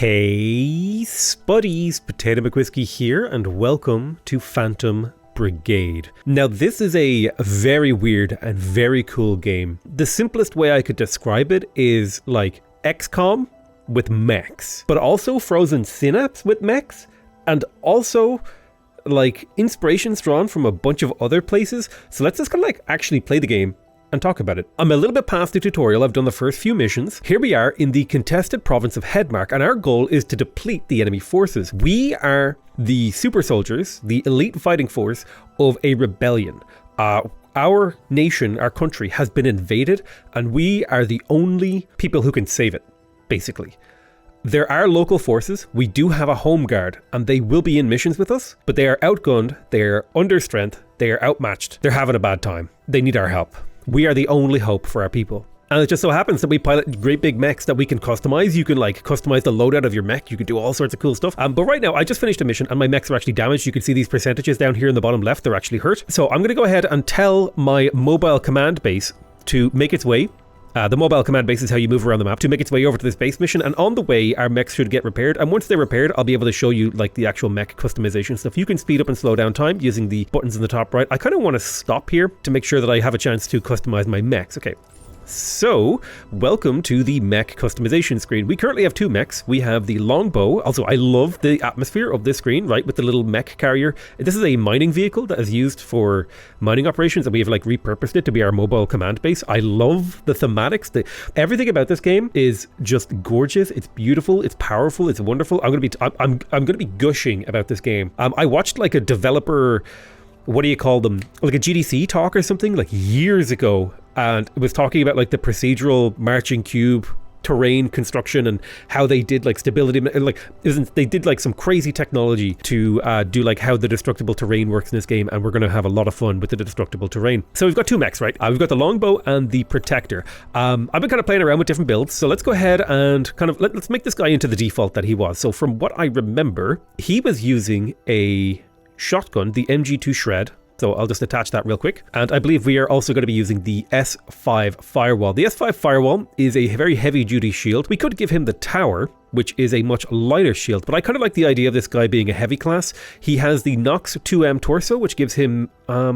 Hey Spuddies, Potato McWhiskey here, and welcome to Phantom Brigade. Now this is a very weird and very cool game. The simplest way I could describe it is like XCOM with mechs, but also Frozen Synapse with mechs, and also like inspirations drawn from a bunch of other places. So let's just kind of like actually play the game and talk about it. I'm a little bit past the tutorial. I've done the first few missions. Here we are in the contested province of Headmark, and our goal is to deplete the enemy forces. We are the super soldiers, the elite fighting force of a rebellion. Our nation, our country has been invaded, and we are the only people who can save it, basically. There are local forces, we do have a home guard, and they will be in missions with us, but they are outgunned, they are under strength, they are outmatched, they're having a bad time. They need our help. We are the only hope for our people. And it just so happens that we pilot great big mechs that we can customize. You can like customize the loadout of your mech. You can do all sorts of cool stuff. But right now, I just finished a mission and my mechs are actually damaged. You can see these percentages down here in the bottom left. They're actually hurt. So I'm going to go ahead and tell my mobile command base to make its way. The mobile command base is how you move around the map to make its way over to this base mission, and on the way our mechs should get repaired, and once they're repaired I'll be able to show you like the actual mech customization stuff. You can speed up and slow down time using the buttons in the top right. I kind of want to stop here to make sure that I have a chance to customize my mechs. Okay. So, welcome to the mech customization screen. We currently have two mechs. We have the longbow. Also, I love the atmosphere of this screen, right, with the little mech carrier. This is a mining vehicle that is used for mining operations, and we have like repurposed it to be our mobile command base. I love the thematics. Everything about this game is just gorgeous. It's beautiful. It's powerful. It's wonderful. I'm gonna be gushing about this game. I watched like a developer, what do you call them, like a GDC talk or something like years ago, and it was talking about like the procedural marching cube terrain construction and how they did like stability, like they did like some crazy technology to do like how the destructible terrain works in this game, and we're going to have a lot of fun with the destructible terrain. So we've got two mechs, right? We've got the longbow and the protector. I've been kind of playing around with different builds, so let's go ahead and kind of let's make this guy into the default that he was. So from what I remember, he was using a shotgun, the MG2 Shred. So I'll just attach that real quick. And I believe we are also going to be using the S5 Firewall. The S5 Firewall is a very heavy duty shield. We could give him the Tower, which is a much lighter shield, but I kind of like the idea of this guy being a heavy class. He has the Nox 2M torso, which gives him, I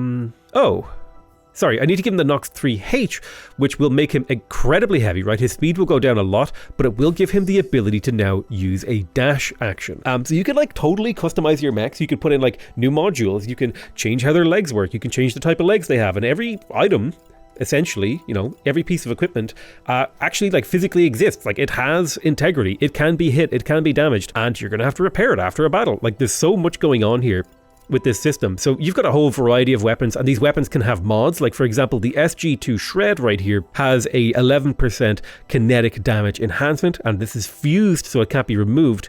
need to give him the Nox 3H, which will make him incredibly heavy, right? His speed will go down a lot, but it will give him the ability to now use a dash action. So you can like totally customize your mechs. You can put in like new modules. You can change how their legs work. You can change the type of legs they have. And every item, essentially, you know, every piece of equipment actually like physically exists. Like it has integrity. It can be hit. It can be damaged. And you're going to have to repair it after a battle. Like there's so much going on here with this system. So you've got a whole variety of weapons, and these weapons can have mods. Like for example, the SG2 Shred right here has a 11% kinetic damage enhancement, and this is fused so it can't be removed.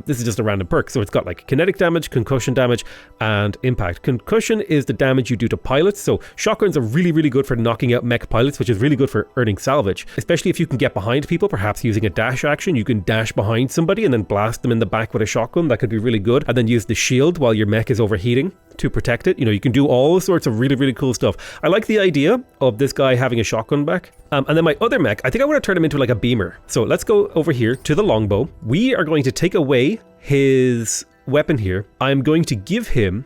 This is just a random perk. So it's got like kinetic damage, concussion damage, and impact. Concussion is the damage you do to pilots. So shotguns are really, really good for knocking out mech pilots, which is really good for earning salvage, especially if you can get behind people, perhaps using a dash action. You can dash behind somebody and then blast them in the back with a shotgun. That could be really good. And then use the shield while your mech is overheating to protect it. You know, you can do all sorts of really, really cool stuff. I like the idea of this guy having a shotgun back. And then my other mech, I think I want to turn him into like a beamer. So let's go over here to the longbow. We are going to take away his weapon here. I'm going to give him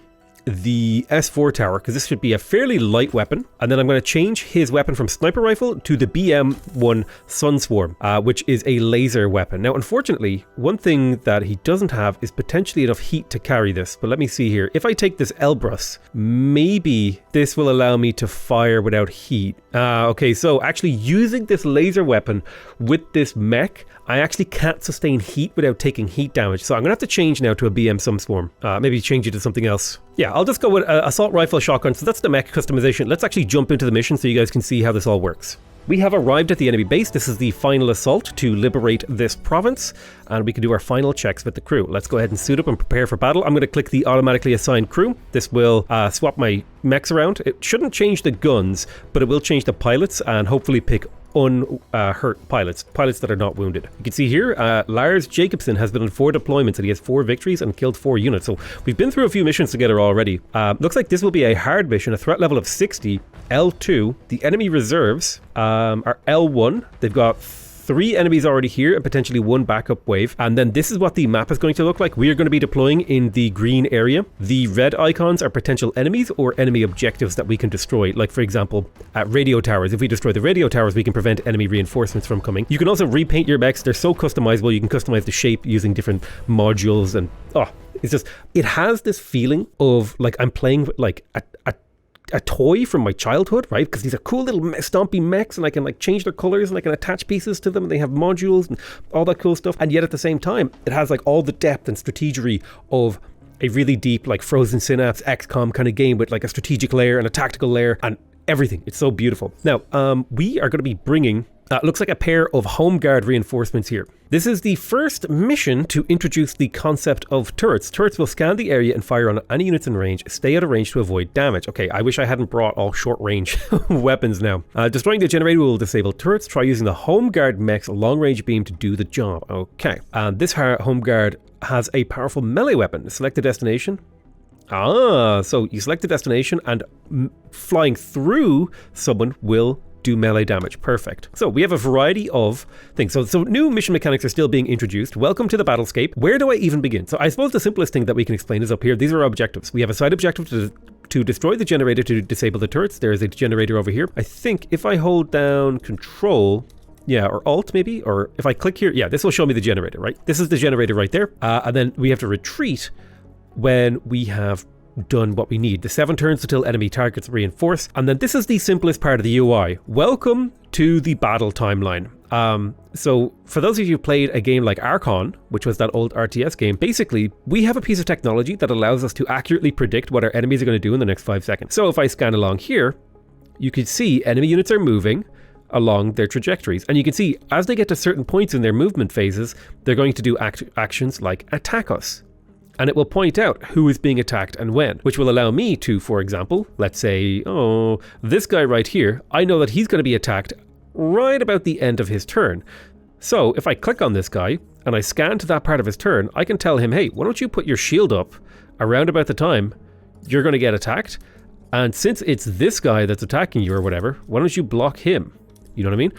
the S4 Tower, because this should be a fairly light weapon, and then I'm going to change his weapon from sniper rifle to the BM1 Sunswarm, which is a laser weapon. Now unfortunately, one thing that he doesn't have is potentially enough heat to carry this, but let me see here. If I take this Elbrus, maybe this will allow me to fire without heat. Okay, so actually using this laser weapon with this mech, I actually can't sustain heat without taking heat damage. So I'm going to have to change now to a BM Sunswarm. Maybe change it to something else. Yeah, I'll just go with assault rifle shotgun. So that's the mech customization. Let's actually jump into the mission so you guys can see how this all works. We have arrived at the enemy base. This is the final assault to liberate this province, and we can do our final checks with the crew. Let's go ahead and suit up and prepare for battle. I'm going to click the automatically assigned crew. This will swap my mechs around. It shouldn't change the guns, but it will change the pilots and hopefully pick unhurt pilots that are not wounded. You can see here, Lars Jacobson has been on 4 deployments and he has 4 victories and killed 4 units. So we've been through a few missions together already. Looks like this will be a hard mission, a threat level of 60, L2. The enemy reserves are L1. They've got 3 enemies already here and potentially 1 backup wave. And then this is what the map is going to look like. We are going to be deploying in the green area. The red icons are potential enemies or enemy objectives that we can destroy. Like, for example, at radio towers. If we destroy the radio towers, we can prevent enemy reinforcements from coming. You can also repaint your mechs. They're so customizable. You can customize the shape using different modules, and it's just, it has this feeling of like I'm playing with like a toy from my childhood, right? Because these are cool little stompy mechs, and I can like change their colors, and I can attach pieces to them, and they have modules and all that cool stuff. And yet at the same time, it has like all the depth and strategery of a really deep like Frozen Synapse XCOM kind of game with like a strategic layer and a tactical layer and everything. It's so beautiful. Now, we are going to be bringing looks like a pair of home guard reinforcements here. This is the first mission to introduce the concept of turrets. Turrets will scan the area and fire on any units in range, stay out of range to avoid damage. Okay, I wish I hadn't brought all short range weapons now. Destroying the generator will disable turrets. Try using the home guard mech's long range beam to do the job. Okay, this home guard has a powerful melee weapon. Select a destination. So you select the destination and flying through someone will do melee damage. Perfect. So we have a variety of things. So new mission mechanics are still being introduced. Welcome to the battlescape. Where do I even begin? So I suppose the simplest thing that we can explain is up here. These are our objectives. We have a side objective to destroy the generator to disable the turrets. There is a generator over here. I think if I hold down Control, or Alt maybe, or if I click here, this will show me the generator, right? This is the generator right there. And then we have to retreat when we have done what we need. The 7 turns until enemy targets reinforce. And then this is the simplest part of the UI. Welcome to the battle timeline. So for those of you who played a game like Archon, which was that old RTS game, basically we have a piece of technology that allows us to accurately predict what our enemies are going to do in the next 5 seconds. So if I scan along here, you can see enemy units are moving along their trajectories. And you can see as they get to certain points in their movement phases, they're going to do actions like attack us. And it will point out who is being attacked and when, which will allow me to, for example, let's say, this guy right here, I know that he's going to be attacked right about the end of his turn. So if I click on this guy and I scan to that part of his turn, I can tell him, hey, why don't you put your shield up around about the time you're going to get attacked? And since it's this guy that's attacking you or whatever, why don't you block him? You know what I mean?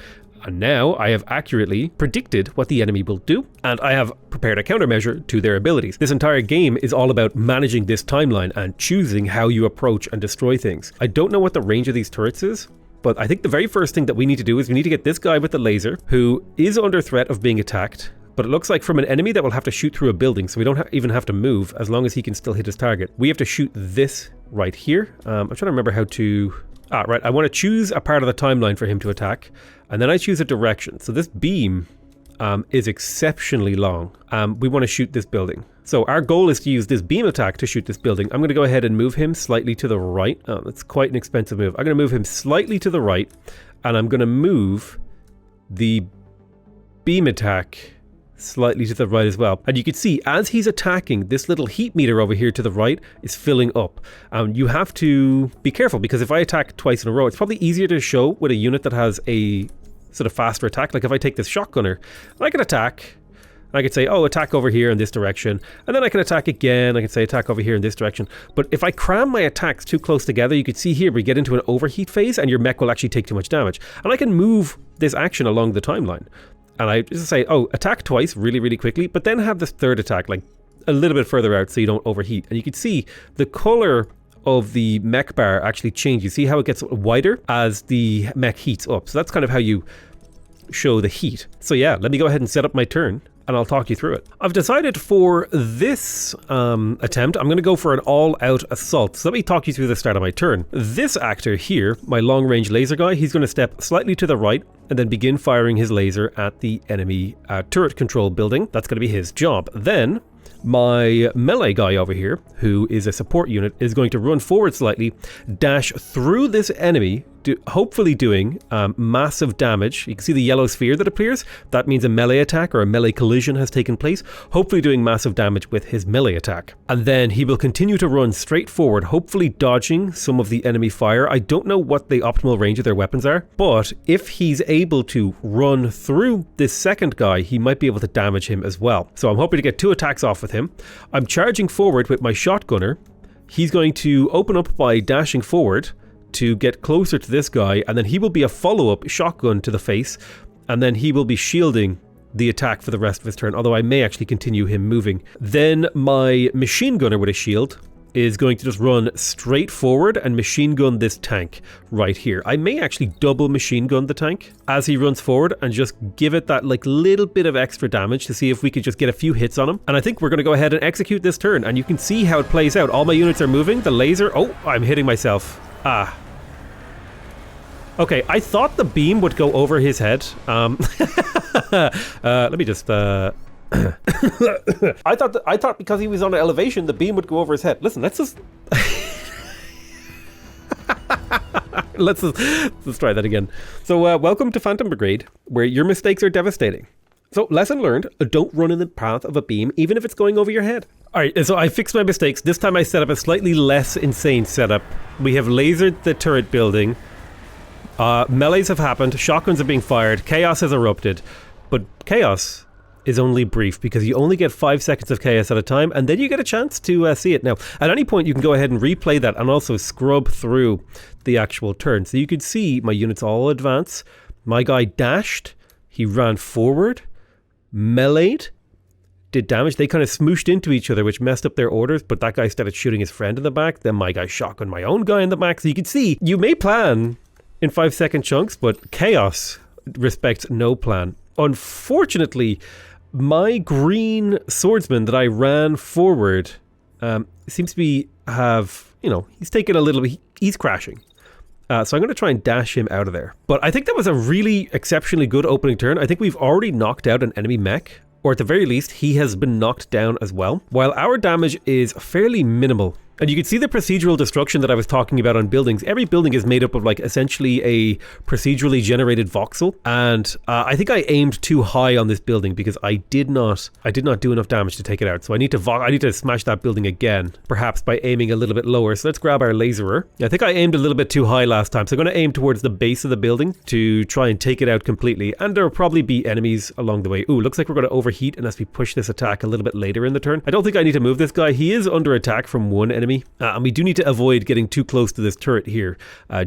And now I have accurately predicted what the enemy will do, and I have prepared a countermeasure to their abilities. This entire game is all about managing this timeline and choosing how you approach and destroy things. I don't know what the range of these turrets is, but I think the very first thing that we need to do is we need to get this guy with the laser, who is under threat of being attacked, but it looks like from an enemy that will have to shoot through a building, so we don't even have to move as long as he can still hit his target. We have to shoot this right here. I'm trying to remember how to... right, I want to choose a part of the timeline for him to attack, and then I choose a direction. So this beam is exceptionally long. We want to shoot this building. So our goal is to use this beam attack to shoot this building. I'm going to go ahead and move him slightly to the right. That's quite an expensive move. I'm going to move him slightly to the right, and I'm going to move the beam attack slightly to the right as well. And you can see as he's attacking, this little heat meter over here to the right is filling up. You have to be careful, because if I attack twice in a row, it's probably easier to show with a unit that has a sort of faster attack. Like if I take this shotgunner, I can attack. I could say, attack over here in this direction. And then I can attack again. I can say attack over here in this direction. But if I cram my attacks too close together, you can see here we get into an overheat phase and your mech will actually take too much damage. And I can move this action along the timeline. And I just say, attack twice really, really quickly, but then have this third attack like a little bit further out so you don't overheat. And you can see the color of the mech bar actually change. You see how it gets whiter as the mech heats up. So that's kind of how you show the heat. So yeah, let me go ahead and set up my turn, and I'll talk you through it. I've decided for this attempt, I'm going to go for an all-out assault. So let me talk you through the start of my turn. This actor here, my long-range laser guy, he's going to step slightly to the right and then begin firing his laser at the enemy turret control building. That's going to be his job. Then my melee guy over here, who is a support unit, is going to run forward slightly, dash through this enemy, hopefully doing massive damage. You can see the yellow sphere that appears. That means a melee attack or a melee collision has taken place, hopefully doing massive damage with his melee attack. And then he will continue to run straight forward, hopefully dodging some of the enemy fire. I don't know what the optimal range of their weapons are, but if he's able to run through this second guy, he might be able to damage him as well. So I'm hoping to get 2 attacks off with him. I'm charging forward with my shotgunner. He's going to open up by dashing forward to get closer to this guy, and then he will be a follow-up shotgun to the face, and then he will be shielding the attack for the rest of his turn, although I may actually continue him moving. Then my machine gunner with a shield is going to just run straight forward and machine gun this tank right here. I may actually double machine gun the tank as he runs forward and just give it that like little bit of extra damage to see if we could just get a few hits on him. And I think we're going to go ahead and execute this turn, and you can see how it plays out. All my units are moving. The laser, oh, I'm hitting myself. Okay, I thought the beam would go over his head. Let me just I thought because he was on an elevation, the beam would go over his head. Listen, let's try that again. So welcome to Phantom Brigade, where your mistakes are devastating. So lesson learned, don't run in the path of a beam, even if it's going over your head. Alright, so I fixed my mistakes. This time I set up a slightly less insane setup. We have lasered the turret building. Melees have happened, shotguns are being fired, chaos has erupted. But chaos is only brief because you only get 5 seconds of chaos at a time, and then you get a chance to see it. Now, at any point you can go ahead and replay that and also scrub through the actual turn. So you could see my units all advance. My guy dashed, he ran forward, meleeed, did damage. They kind of smooshed into each other, which messed up their orders, but that guy started shooting his friend in the back. Then my guy shotgunned my own guy in the back. So you can see, you may plan in 5-second chunks, but chaos respects no plan. Unfortunately, my green swordsman that I ran forward seems to be he's taken a little bit, he's crashing. So I'm going to try and dash him out of there. But I think that was a really exceptionally good opening turn. I think we've already knocked out an enemy mech, or at the very least, he has been knocked down as well. While our damage is fairly minimal. And you can see the procedural destruction that I was talking about on buildings. Every building is made up of like essentially a procedurally generated voxel. And I think I aimed too high on this building because I did not do enough damage to take it out. So I need to smash that building again, perhaps by aiming a little bit lower. So let's grab our laserer. I think I aimed a little bit too high last time. So I'm going to aim towards the base of the building to try and take it out completely. And there will probably be enemies along the way. Ooh, looks like we're going to overheat unless we push this attack a little bit later in the turn. I don't think I need to move this guy. He is under attack from one enemy. And we do need to avoid getting too close to this turret here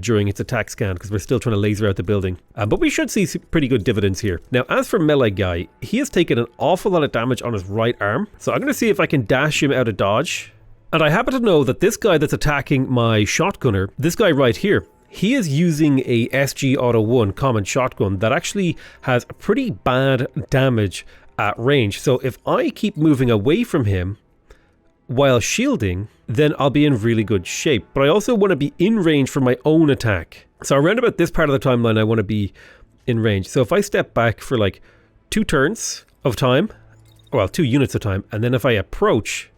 during its attack scan because we're still trying to laser out the building. But we should see pretty good dividends here. Now, as for melee guy, he has taken an awful lot of damage on his right arm. So I'm going to see if I can dash him out of dodge. And I happen to know that this guy that's attacking my shotgunner, this guy right here, he is using a SG Auto 1 common shotgun that actually has pretty bad damage at range. So if I keep moving away from him while shielding, then I'll be in really good shape. But I also want to be in range for my own attack. So around about this part of the timeline, I want to be in range. So if I step back for like 2 turns of time, well, 2 units of time, and then if I approach,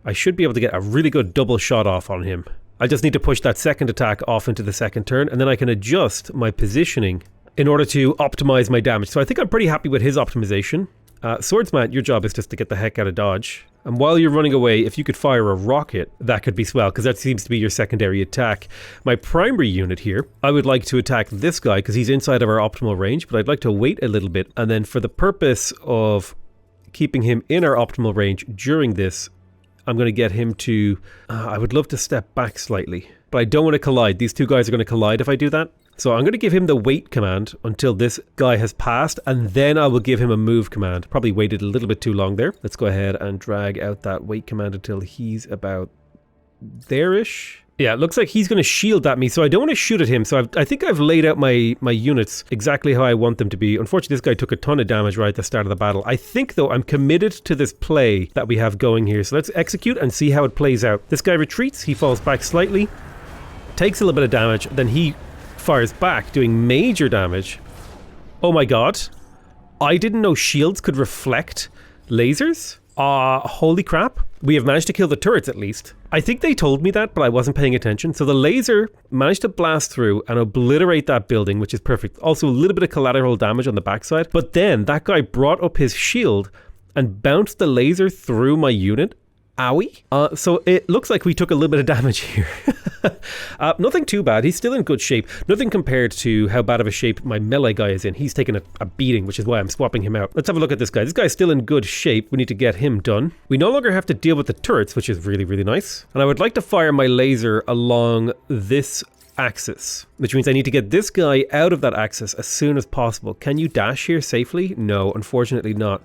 I should be able to get a really good double shot off on him. I just need to push that second attack off into the second turn, and then I can adjust my positioning in order to optimize my damage. So I think I'm pretty happy with his optimization. Swordsman, your job is just to get the heck out of dodge. And while you're running away, if you could fire a rocket, that could be swell, because that seems to be your secondary attack. My primary unit here, I would like to attack this guy, because he's inside of our optimal range, but I'd like to wait a little bit. And then for the purpose of keeping him in our optimal range during this, I'm going to get him to... I would love to step back slightly, but I don't want to collide. These two guys are going to collide if I do that. So I'm going to give him the wait command until this guy has passed, and then I will give him a move command. Probably waited a little bit too long there. Let's go ahead and drag out that wait command until he's about there-ish. Yeah, it looks like he's going to shield at me, so I don't want to shoot at him. So I think I've laid out my units exactly how I want them to be. Unfortunately, this guy took a ton of damage right at the start of the battle. I think, though, I'm committed to this play that we have going here. So let's execute and see how it plays out. This guy retreats. He falls back slightly, takes a little bit of damage, then he fires back, doing major damage. Oh my god. I didn't know shields could reflect lasers. Holy crap. We have managed to kill the turrets at least. I think they told me that, but I wasn't paying attention. So the laser managed to blast through and obliterate that building, which is perfect. Also a little bit of collateral damage on the backside. But then that guy brought up his shield and bounced the laser through my unit. Owie. So it looks like we took a little bit of damage here. Nothing too bad. He's still in good shape. Nothing compared to how bad of a shape my melee guy is in. He's taken a beating, which is why I'm swapping him out. Let's have a look at this guy. This guy's still in good shape. We need to get him done. We no longer have to deal with the turrets, which is really, really nice. And I would like to fire my laser along this axis, which means I need to get this guy out of that axis as soon as possible. Can you dash here safely? No, unfortunately not.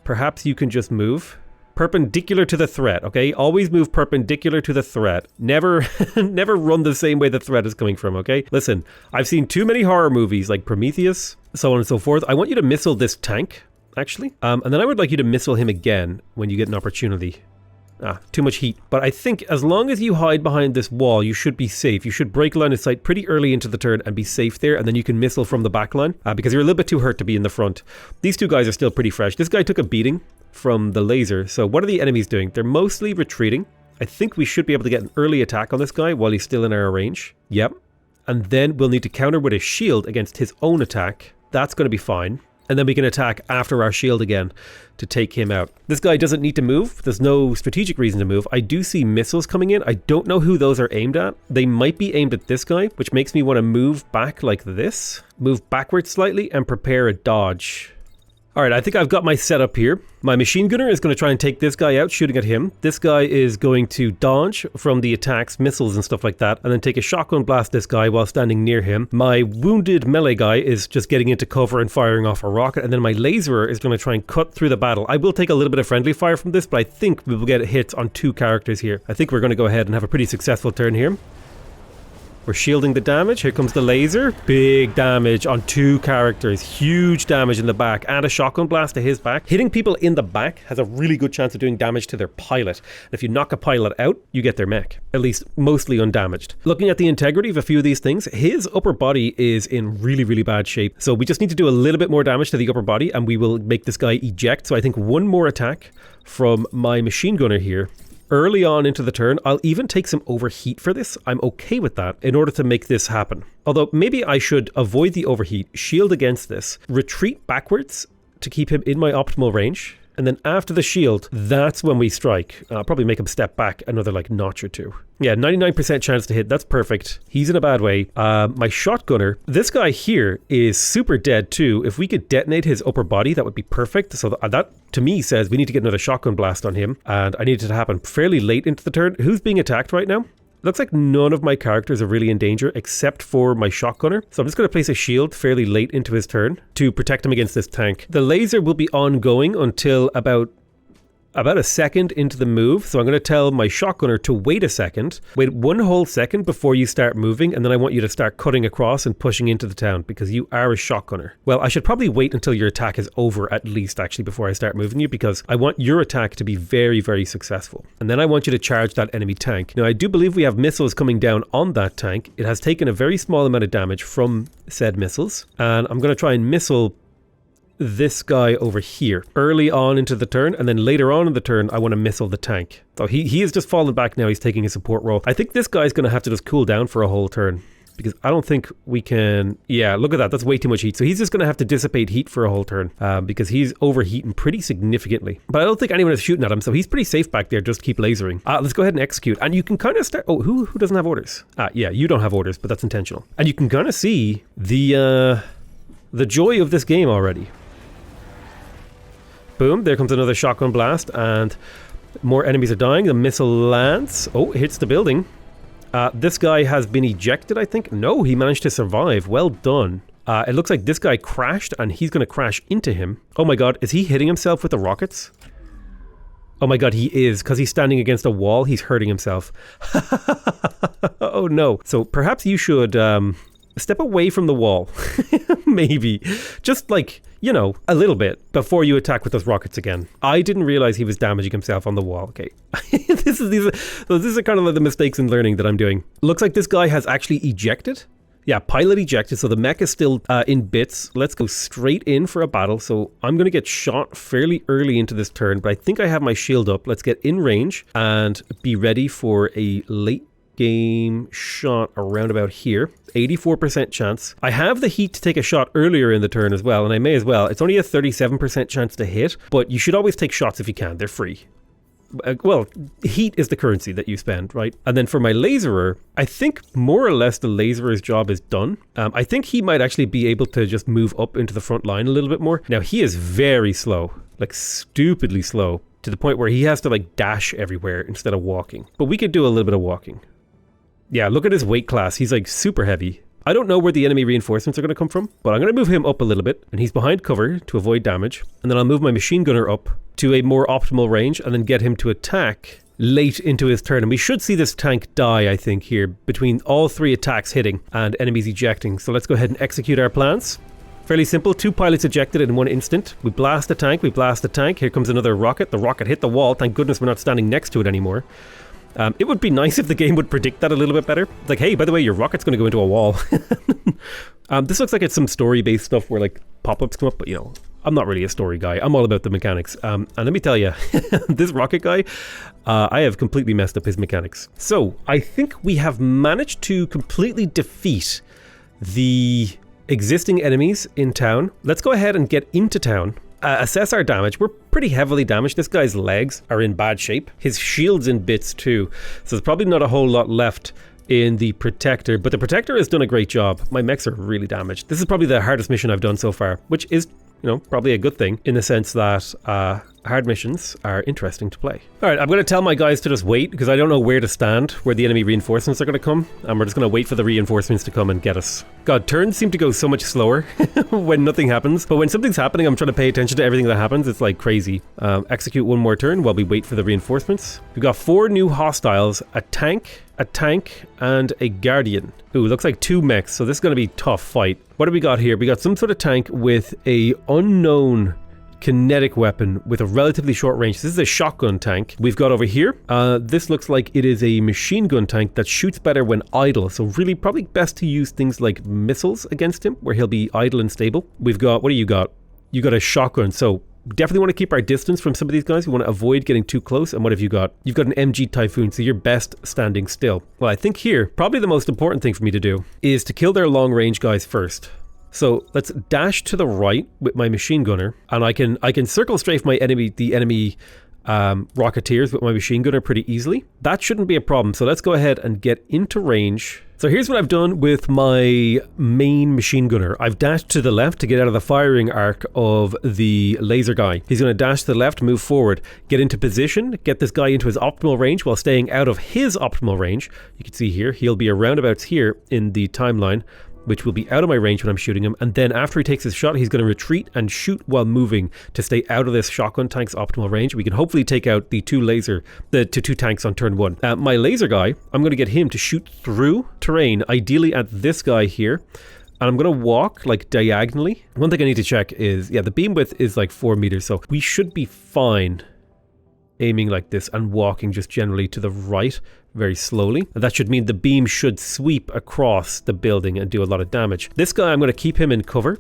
Perhaps you can just move perpendicular to the threat, okay? Always move perpendicular to the threat. Never never run the same way the threat is coming from, okay? Listen, I've seen too many horror movies like Prometheus, so on and so forth. I want you to missile this tank, actually. And then I would like you to missile him again when you get an opportunity. Too much heat. But I think as long as you hide behind this wall, you should be safe. You should break line of sight pretty early into the turn and be safe there, and then you can missile from the back line, because you're a little bit too hurt to be in the front. These two guys are still pretty fresh. This guy took a beating from the laser. So what are the enemies doing? They're mostly retreating. I think we should be able to get an early attack on this guy while he's still in our range. Yep. And then we'll need to counter with a shield against his own attack. That's going to be fine. And then we can attack after our shield again to take him out. This guy doesn't need to move. There's no strategic reason to move. I do see missiles coming in. I don't know who those are aimed at. They might be aimed at this guy, which makes me want to move back like this. Move backwards slightly and prepare a dodge. Alright, I think I've got my setup here. My machine gunner is going to try and take this guy out, shooting at him. This guy is going to dodge from the attacks, missiles and stuff like that, and then take a shotgun blast this guy while standing near him. My wounded melee guy is just getting into cover and firing off a rocket, and then my laserer is going to try and cut through the battle. I will take a little bit of friendly fire from this, but I think we will get hits on two characters here. I think we're going to go ahead and have a pretty successful turn here. We're shielding the damage. Here comes the laser. Big damage on two characters. Huge damage in the back. And a shotgun blast to his back. Hitting people in the back has a really good chance of doing damage to their pilot. And if you knock a pilot out, you get their mech. At least mostly undamaged. Looking at the integrity of a few of these things, his upper body is in really, really bad shape. So we just need to do a little bit more damage to the upper body and we will make this guy eject. So I think one more attack from my machine gunner here. Early on into the turn, I'll even take some overheat for this. I'm okay with that in order to make this happen. Although maybe I should avoid the overheat, shield against this, retreat backwards to keep him in my optimal range. And then after the shield, that's when we strike. I'll probably make him step back another like notch or two. Yeah, 99% chance to hit. That's perfect. He's in a bad way. My shotgunner, this guy here is super dead too. If we could detonate his upper body, that would be perfect. So that to me says we need to get another shotgun blast on him. And I need it to happen fairly late into the turn. Who's being attacked right now? Looks like none of my characters are really in danger except for my shotgunner. So I'm just going to place a shield fairly late into his turn to protect him against this tank. The laser will be ongoing until about a second into the move. So I'm going to tell my shotgunner to wait a second. Wait one whole second before you start moving. And then I want you to start cutting across and pushing into the town because you are a shotgunner. Well, I should probably wait until your attack is over at least actually before I start moving you because I want your attack to be very, very successful. And then I want you to charge that enemy tank. Now, I do believe we have missiles coming down on that tank. It has taken a very small amount of damage from said missiles. And I'm going to try and missile this guy over here early on into the turn, and then later on in the turn I want to missile the tank. So he has just fallen back now. He's taking a support role. I think this guy's going to have to just cool down for a whole turn because I don't think we can. Yeah, look at that. That's way too much heat. So he's just going to have to dissipate heat for a whole turn because he's overheating pretty significantly. But I don't think anyone is shooting at him, so he's pretty safe back there. Just keep lasering. Let's go ahead and execute. And you can kind of start. Oh, who doesn't have orders? Yeah, you don't have orders, but that's intentional. And you can kind of see the joy of this game already. Boom, there comes another shotgun blast and more enemies are dying. The missile lands. Oh, it hits the building. This guy has been ejected, I think. No, he managed to survive. Well done. It looks like this guy crashed and he's going to crash into him. Oh my god, is he hitting himself with the rockets? Oh my god, he is. Because he's standing against a wall, he's hurting himself. Oh no. So perhaps you should step away from the wall. Maybe. Just like, you know, a little bit before you attack with those rockets again. I didn't realize he was damaging himself on the wall. Okay. These are kind of like the mistakes in learning that I'm doing. Looks like this guy has actually ejected. Yeah, pilot ejected, so the mech is still in bits. Let's go straight in for a battle. So I'm going to get shot fairly early into this turn, but I think I have my shield up. Let's get in range and be ready for a late game shot around about here. 84% chance. I have the heat to take a shot earlier in the turn as well, and I may as well. It's only a 37% chance to hit, but you should always take shots if you can. They're free. Well, heat is the currency that you spend, right? And then for my laserer, I think more or less the laserer's job is done. I think he might actually be able to just move up into the front line a little bit more. Now, he is very slow, like stupidly slow, to the point where he has to like dash everywhere instead of walking. But we could do a little bit of walking. Yeah, look at his weight class. He's like super heavy. I don't know where the enemy reinforcements are going to come from, but I'm going to move him up a little bit, and he's behind cover to avoid damage. And then I'll move my machine gunner up to a more optimal range and then get him to attack late into his turn. And we should see this tank die, I think, here between all 3 attacks hitting and enemies ejecting. So let's go ahead and execute our plans. Fairly simple. 2 pilots ejected in 1 instant. We blast the tank. We blast the tank. Here comes another rocket. The rocket hit the wall. Thank goodness we're not standing next to it anymore. It would be nice if the game would predict that a little bit better. Like, hey, by the way, your rocket's going to go into a wall. This looks like it's some story-based stuff where, like, pop-ups come up, but, you know, I'm not really a story guy. I'm all about the mechanics. And let me tell you, this rocket guy, I have completely messed up his mechanics. So, I think we have managed to completely defeat the existing enemies in town. Let's go ahead and get into town. Assess our damage. We're pretty heavily damaged. This guy's legs are in bad shape. His shield's in bits too. So there's probably not a whole lot left in the Protector, but the Protector has done a great job. My mechs are really damaged. This is probably the hardest mission I've done so far, which is, you know, probably a good thing in the sense that hard missions are interesting to play. All right, I'm going to tell my guys to just wait because I don't know where to stand, where the enemy reinforcements are going to come, and we're just going to wait for the reinforcements to come and get us. God, turns seem to go so much slower when nothing happens, but when something's happening, I'm trying to pay attention to everything that happens. It's like crazy. Execute 1 more turn while we wait for the reinforcements. We've got 4 new hostiles, a tank, and a guardian. Ooh, looks like 2 mechs, so this is going to be a tough fight. What do we got here? We got some sort of tank with a unknown kinetic weapon with a relatively short range. This is a shotgun tank we've got over here. This looks like it is a machine gun tank that shoots better when idle, so really probably best to use things like missiles against him where he'll be idle and stable. We've got, what do you got? You got a shotgun, so definitely want to keep our distance from some of these guys. We want to avoid getting too close. And what have you got? You've got an MG Typhoon, so you're best standing still. Well, I think here, probably the most important thing for me to do is to kill their long range guys first. So let's dash to the right with my machine gunner, and I can circle strafe the enemy rocketeers with my machine gunner pretty easily. That shouldn't be a problem. So let's go ahead and get into range. So here's what I've done with my main machine gunner. I've dashed to the left to get out of the firing arc of the laser guy. He's going to dash to the left, move forward, get into position, get this guy into his optimal range while staying out of his optimal range. You can see here, he'll be around about here in the timeline, which will be out of my range when I'm shooting him. And then after he takes his shot, he's going to retreat and shoot while moving to stay out of this shotgun tank's optimal range. We can hopefully take out the two tanks on turn 1. My laser guy, I'm going to get him to shoot through terrain, ideally at this guy here. And I'm going to walk like diagonally. One thing I need to check is, yeah, the beam width is like 4 meters. So we should be fine aiming like this and walking just generally to the right very slowly. And that should mean the beam should sweep across the building and do a lot of damage. This guy, I'm going to keep him in cover.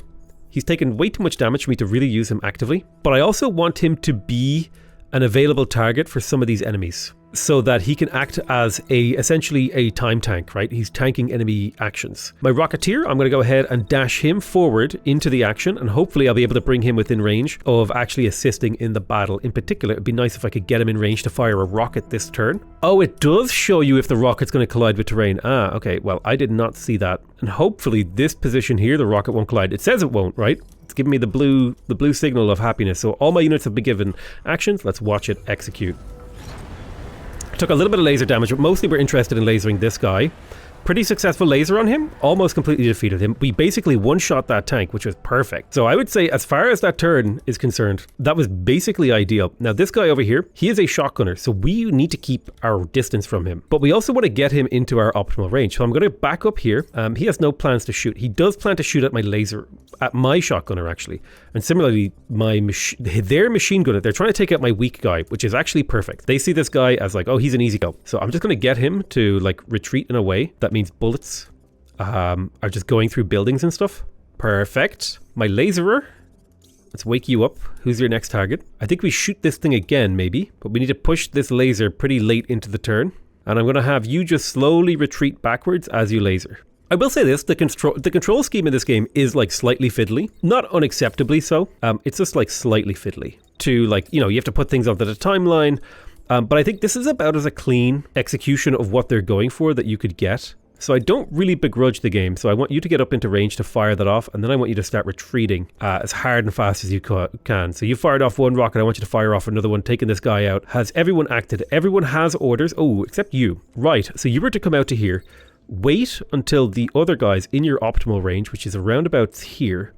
He's taken way too much damage for me to really use him actively. But I also want him to be an available target for some of these enemies, so that he can act as essentially a time tank, right? He's tanking enemy actions. My Rocketeer, I'm going to go ahead and dash him forward into the action, and hopefully I'll be able to bring him within range of actually assisting in the battle. In particular, it'd be nice if I could get him in range to fire a rocket this turn. Oh, it does show you if the rocket's going to collide with terrain. Ah, okay, well, I did not see that. And hopefully this position here, the rocket won't collide. It says it won't, right? It's giving me the blue signal of happiness. So all my units have been given actions. Let's watch it execute. Took a little bit of laser damage, but mostly we're interested in lasering this guy. Pretty successful laser on him, almost completely defeated him. We basically one-shot that tank, which was perfect. So I would say as far as that turn is concerned, that was basically ideal. Now this guy over here, he is a shotgunner, so we need to keep our distance from him. But we also want to get him into our optimal range. So I'm going to back up here. He has no plans to shoot. He does plan to shoot at my laser, at my shotgunner actually. And similarly, their machine gunner, they're trying to take out my weak guy, which is actually perfect. They see this guy as like, oh, he's an easy go. So I'm just going to get him to like retreat in a way that means bullets are just going through buildings and stuff. Perfect. My laserer, let's wake you up. Who's your next target? I think we shoot this thing again maybe, but we need to push this laser pretty late into the turn. And I'm going to have you just slowly retreat backwards as you laser. I will say this, the control scheme in this game is like slightly fiddly. Not unacceptably so. It's just like slightly fiddly. To like, you know, you have to put things onto the timeline. But I think this is about as a clean execution of what they're going for that you could get So I don't really begrudge the game. So I want you to get up into range to fire that off, and then I want you to start retreating as hard and fast as you can. So you fired off one rocket, I want you to fire off another one, taking this guy out. Has everyone acted? Everyone has orders. Oh, except you. Right, so you were to come out to here. Wait until the other guy's in your optimal range, which is around about here.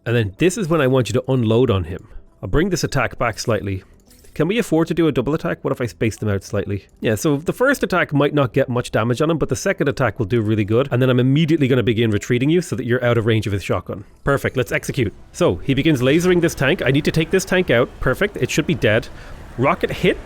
And then this is when I want you to unload on him. I'll bring this attack back slightly. Can we afford to do a double attack? What if I space them out slightly? Yeah, so the first attack might not get much damage on him, but the second attack will do really good. And then I'm immediately going to begin retreating you so that you're out of range of his shotgun. Perfect, let's execute. So he begins lasering this tank. I need to take this tank out. Perfect, it should be dead. Rocket hit.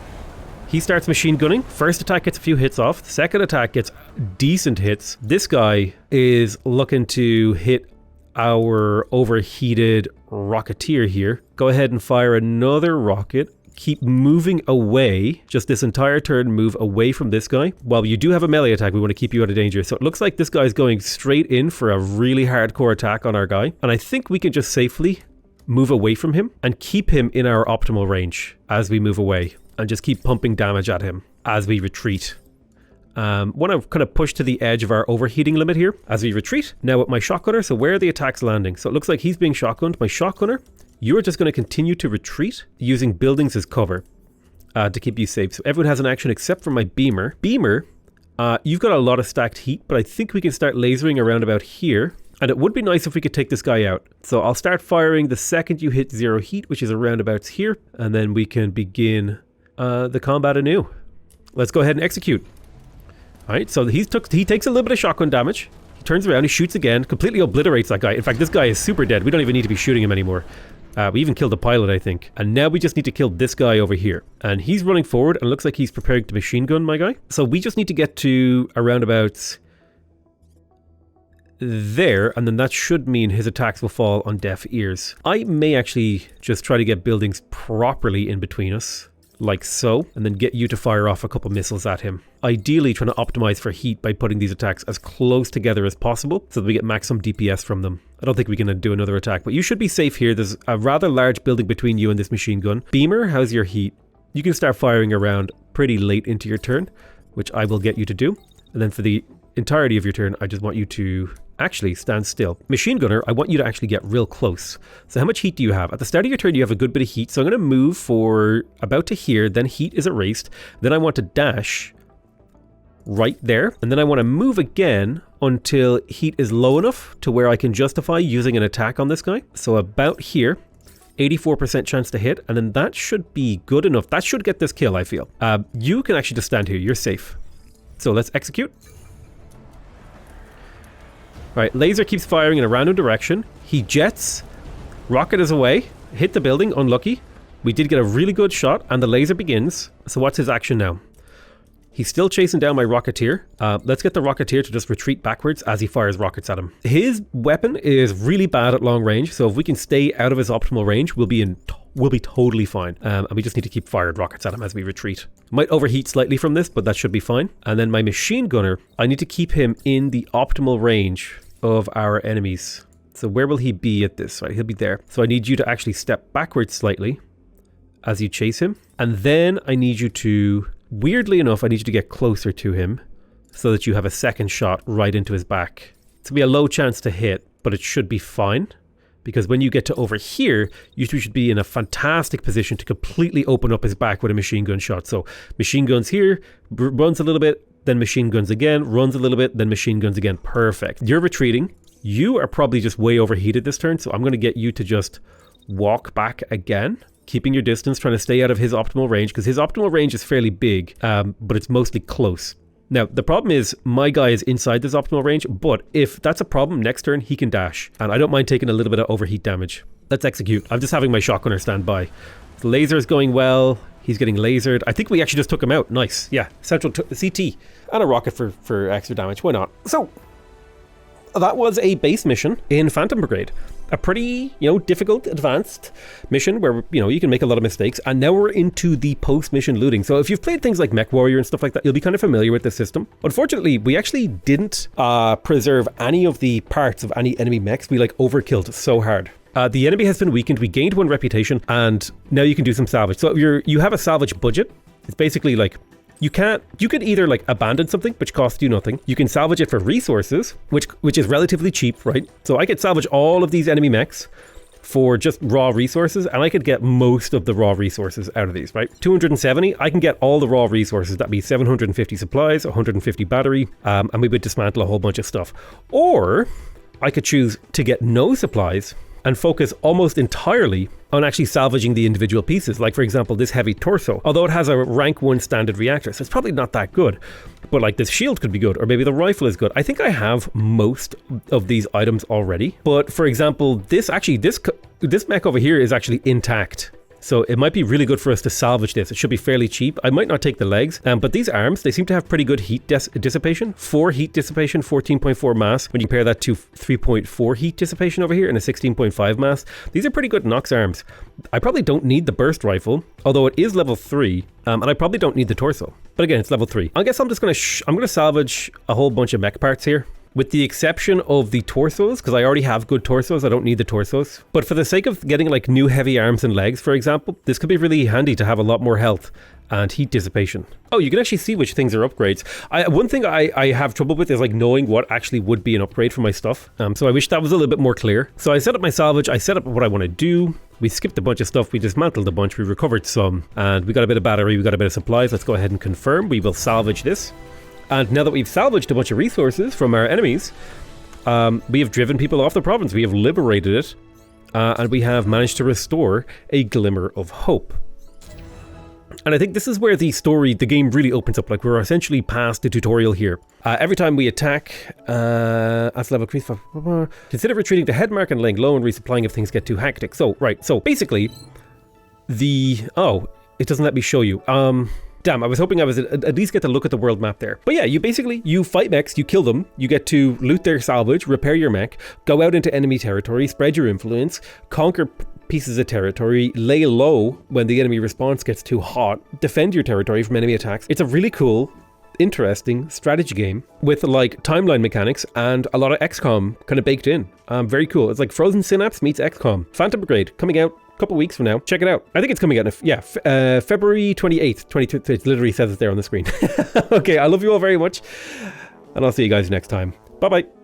He starts machine gunning. First attack gets a few hits off. The second attack gets decent hits. This guy is looking to hit our overheated rocketeer here. Go ahead and fire another rocket. Keep moving away, just this entire turn, move away from this guy. While you do have a melee attack, we want to keep you out of danger. So it looks like this guy's going straight in for a really hardcore attack on our guy. And I think we can just safely move away from him and keep him in our optimal range as we move away. And just keep pumping damage at him as we retreat. Want to kind of push to the edge of our overheating limit here as we retreat. Now with my shotgunner, so where are the attacks landing? So it looks like he's being shotgunned. My shotgunner, you are just going to continue to retreat using buildings as cover to keep you safe. So everyone has an action except for my beamer. Beamer, you've got a lot of stacked heat, but I think we can start lasering around about here. And it would be nice if we could take this guy out. So I'll start firing the second you hit 0 heat, which is around about here. And then we can begin the combat anew. Let's go ahead and execute. Alright, so he takes a little bit of shotgun damage. He turns around, he shoots again, completely obliterates that guy. In fact, this guy is super dead. We don't even need to be shooting him anymore. We even killed the pilot, I think. And now we just need to kill this guy over here. And he's running forward and looks like he's preparing to machine gun my guy. So we just need to get to around about there, and then that should mean his attacks will fall on deaf ears. I may actually just try to get buildings properly in between us, like so, and then get you to fire off a couple missiles at him. Ideally trying to optimize for heat by putting these attacks as close together as possible so that we get maximum DPS from them. I don't think we can do another attack, but you should be safe here. There's a rather large building between you and this machine gun. Beamer, how's your heat? You can start firing around pretty late into your turn, which I will get you to do. And then for the entirety of your turn, I just want you to actually stand still. Machine gunner, I want you to actually get real close. So how much heat do you have? At the start of your turn, you have a good bit of heat. So I'm going to move for about to here, then heat is erased. Then I want to dash right there. And then I want to move again until heat is low enough to where I can justify using an attack on this guy. So about here, 84% chance to hit. And then that should be good enough. That should get this kill, I feel. You can actually just stand here. You're safe. So let's execute. Alright, laser keeps firing in a random direction. He jets. Rocket is away. Hit the building, unlucky. We did get a really good shot, and the laser begins. So what's his action now? He's still chasing down my Rocketeer. Let's get the Rocketeer to just retreat backwards as he fires rockets at him. His weapon is really bad at long range, so if we can stay out of his optimal range, we'll be totally fine. And we just need to keep fired rockets at him as we retreat. Might overheat slightly from this, but that should be fine. And then my machine gunner, I need to keep him in the optimal range of our enemies. So where will he be at this? Right, he'll be there. So I need you to actually step backwards slightly as you chase him. And then I need you to, weirdly enough, I need you to get closer to him so that you have a second shot right into his back. It's going to be a low chance to hit, but it should be fine. Because when you get to over here, you should be in a fantastic position to completely open up his back with a machine gun shot. So machine guns here, runs a little bit, then machine guns again, runs a little bit, then machine guns again. Perfect. You're retreating. You are probably just way overheated this turn, so I'm going to get you to just walk back again, keeping your distance, trying to stay out of his optimal range, because his optimal range is fairly big, but it's mostly close. Now, the problem is my guy is inside this optimal range, but if that's a problem, next turn he can dash, and I don't mind taking a little bit of overheat damage. Let's execute. I'm just having my shotgunner stand by. The laser is going well. He's getting lasered. I think we actually just took him out. Nice. Yeah, central CT and a rocket for extra damage. Why not? So that was a base mission in Phantom Brigade. A pretty, difficult, advanced mission where, you can make a lot of mistakes. And now we're into the post-mission looting. So if you've played things like Mech Warrior and stuff like that, you'll be kind of familiar with this system. Unfortunately, we actually didn't preserve any of the parts of any enemy mechs. We overkilled so hard. The enemy has been weakened. We gained 1 reputation, and now you can do some salvage. So you have a salvage budget. It's basically you could either like abandon something, which costs you nothing. You can salvage it for resources, which is relatively cheap, right? So I could salvage all of these enemy mechs for just raw resources, and I could get most of the raw resources out of these, right? 270, I can get all the raw resources. That'd be 750 supplies, 150 battery, and we would dismantle a whole bunch of stuff. Or I could choose to get no supplies and focus almost entirely on actually salvaging the individual pieces. Like, for example, this heavy torso. Although it has a rank 1 standard reactor, so it's probably not that good. But like, this shield could be good, or maybe the rifle is good. I think I have most of these items already. But for example, this mech over here is actually intact. So it might be really good for us to salvage this. It should be fairly cheap. I might not take the legs, but these arms, they seem to have pretty good heat dissipation. 4 heat dissipation, 14.4 mass. When you compare that to 3.4 heat dissipation over here and a 16.5 mass, these are pretty good Nox arms. I probably don't need the burst rifle, although it is level 3, and I probably don't need the torso. But again, it's level 3. I guess I'm just gonna salvage a whole bunch of mech parts here, with the exception of the torsos, because I already have good torsos. I don't need the torsos. But for the sake of getting like new heavy arms and legs, for example, this could be really handy to have a lot more health and heat dissipation. Oh, you can actually see which things are upgrades. One thing I have trouble with is like knowing what actually would be an upgrade for my stuff. So I wish that was a little bit more clear. So I set up my salvage. I set up what I want to do. We skipped a bunch of stuff. We dismantled a bunch. We recovered some. And we got a bit of battery. We got a bit of supplies. Let's go ahead and confirm. We will salvage this. And now that we've salvaged a bunch of resources from our enemies, we have driven people off the province. We have liberated it, and we have managed to restore a glimmer of hope. And I think this is where the game really opens up. Like, we're essentially past the tutorial here. Every time we attack, as level increase, consider retreating to headmark and laying low and resupplying if things get too hectic. So, right, so basically, it doesn't let me show you. Damn, I was hoping I was at least get to look at the world map there. But yeah, you fight mechs, you kill them, you get to loot their salvage, repair your mech, go out into enemy territory, spread your influence, conquer pieces of territory, lay low when the enemy response gets too hot, defend your territory from enemy attacks. It's a really cool, interesting strategy game with like timeline mechanics and a lot of XCOM kind of baked in. Very cool. It's like Frozen Synapse meets XCOM. Phantom Brigade coming out a couple weeks from now. Check it out. I think it's coming out February 28th, 2022. It literally says it there on the screen. Okay, I love you all very much, and I'll see you guys next time. Bye bye.